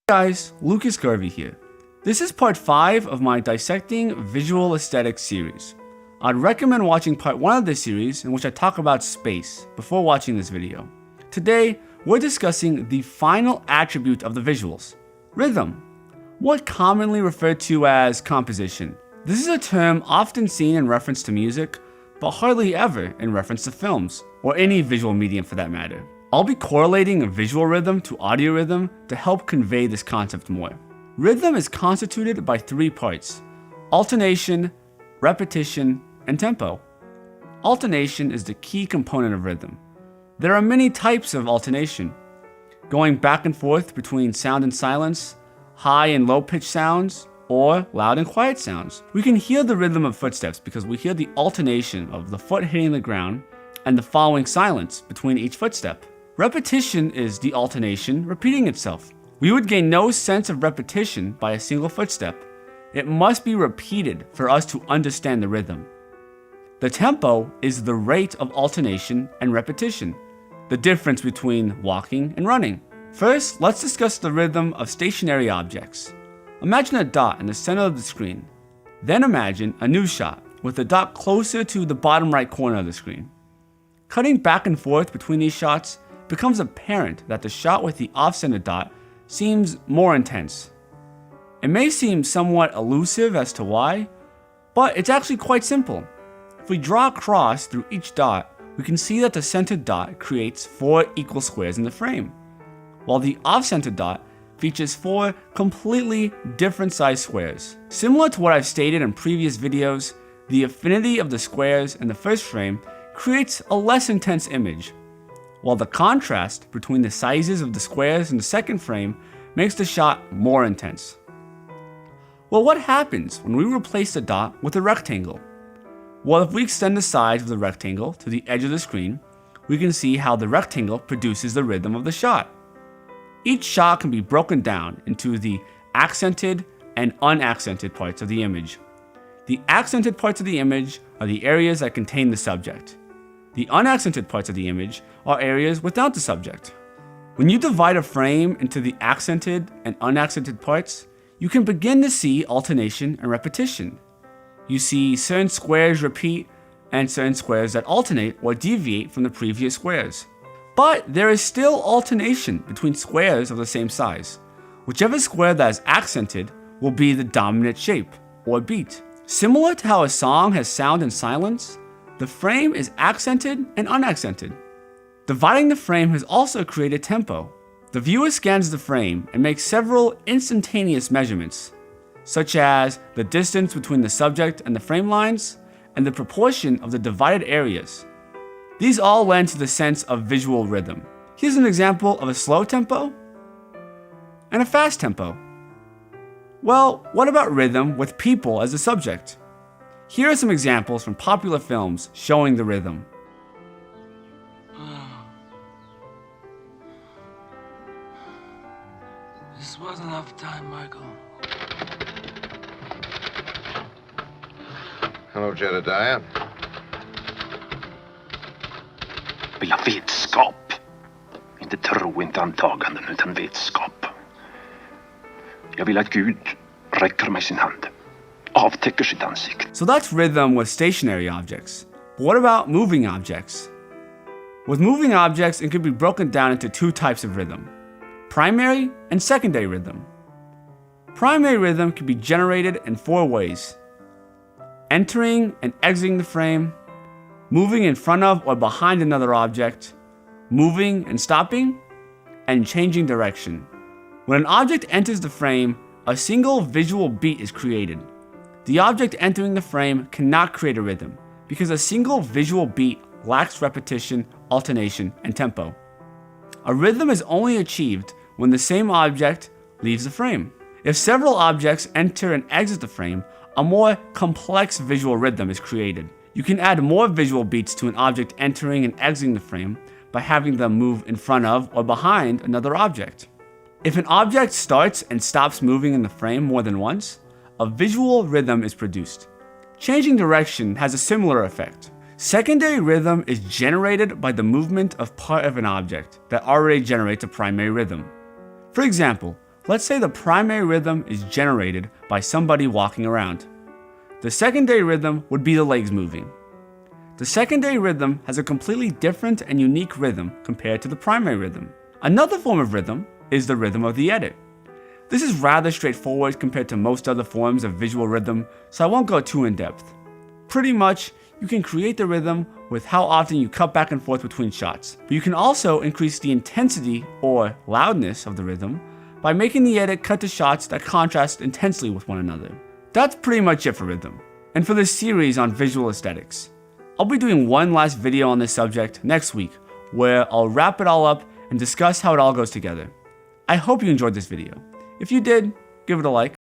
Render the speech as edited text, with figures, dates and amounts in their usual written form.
Guys, Lucas Garvey here. This is part 5 of my Dissecting Visual Aesthetics series. I'd recommend watching part 1 of this series in which I talk about space before watching this video. Today, we're discussing the final attribute of the visuals, rhythm, what commonly referred to as composition. This is a term often seen in reference to music, but hardly ever in reference to films, or any visual medium for that matter. I'll be correlating a visual rhythm to audio rhythm to help convey this concept more. Rhythm is constituted by 3 parts: alternation, repetition, and tempo. Alternation is the key component of rhythm. There are many types of alternation, going back and forth between sound and silence, high and low pitch sounds, or loud and quiet sounds. We can hear the rhythm of footsteps because we hear the alternation of the foot hitting the ground and the following silence between each footstep. Repetition is the alternation repeating itself. We would gain no sense of repetition by a single footstep. It must be repeated for us to understand the rhythm. The tempo is the rate of alternation and repetition, the difference between walking and running. First, let's discuss the rhythm of stationary objects. Imagine a dot in the center of the screen. Then imagine a new shot with the dot closer to the bottom right corner of the screen. Cutting back and forth between these shots, it becomes apparent that the shot with the off-center dot seems more intense. It may seem somewhat elusive as to why, but it's actually quite simple. If we draw a cross through each dot, we can see that the center dot creates 4 equal squares in the frame, while the off-center dot features 4 completely different sized squares. Similar to what I've stated in previous videos, the affinity of the squares in the first frame creates a less intense image, while the contrast between the sizes of the squares in the second frame makes the shot more intense. Well, what happens when we replace the dot with a rectangle? Well, if we extend the sides of the rectangle to the edge of the screen, we can see how the rectangle produces the rhythm of the shot. Each shot can be broken down into the accented and unaccented parts of the image. The accented parts of the image are the areas that contain the subject. The unaccented parts of the image are areas without the subject. When you divide a frame into the accented and unaccented parts, you can begin to see alternation and repetition. You see certain squares repeat and certain squares that alternate or deviate from the previous squares. But there is still alternation between squares of the same size. Whichever square that is accented will be the dominant shape, or beat. Similar to how a song has sound and silence, the frame is accented and unaccented. Dividing the frame has also created tempo. The viewer scans the frame and makes several instantaneous measurements, such as the distance between the subject and the frame lines, and the proportion of the divided areas. These all lend to the sense of visual rhythm. Here's an example of a slow tempo and a fast tempo. Well, what about rhythm with people as the subject? Here are some examples from popular films showing the rhythm. This wasn't enough time, Michael. Hello, Jedediah. Vill ha vetskap. Inte tro, inte antaganden, utan vetskap. Jag vill att Gud räcker mig sin hand. Avtäcker sitt ansikte. So that's rhythm with stationary objects. But what about moving objects? With moving objects, it can be broken down into 2 types of rhythm: primary and secondary rhythm. Primary rhythm can be generated in 4 ways: entering and exiting the frame, moving in front of or behind another object, moving and stopping, and changing direction. When an object enters the frame, a single visual beat is created. The object entering the frame cannot create a rhythm because a single visual beat lacks repetition, alternation, and tempo. A rhythm is only achieved when the same object leaves the frame. If several objects enter and exit the frame, a more complex visual rhythm is created. You can add more visual beats to an object entering and exiting the frame by having them move in front of or behind another object. If an object starts and stops moving in the frame more than once, a visual rhythm is produced. Changing direction has a similar effect. Secondary rhythm is generated by the movement of part of an object that already generates a primary rhythm. For example, Let's say the primary rhythm is generated by somebody walking around. The secondary rhythm would be the legs moving. The secondary rhythm has a completely different and unique rhythm compared to the primary rhythm. Another form of rhythm is the rhythm of the edit. This is rather straightforward compared to most other forms of visual rhythm, so I won't go too in depth. Pretty much, you can create the rhythm with how often you cut back and forth between shots, but you can also increase the intensity or loudness of the rhythm by making the edit cut to shots that contrast intensely with one another. That's pretty much it for rhythm, and for this series on visual aesthetics. I'll be doing one last video on this subject next week, where I'll wrap it all up and discuss how it all goes together. I hope you enjoyed this video. If you did, give it a like.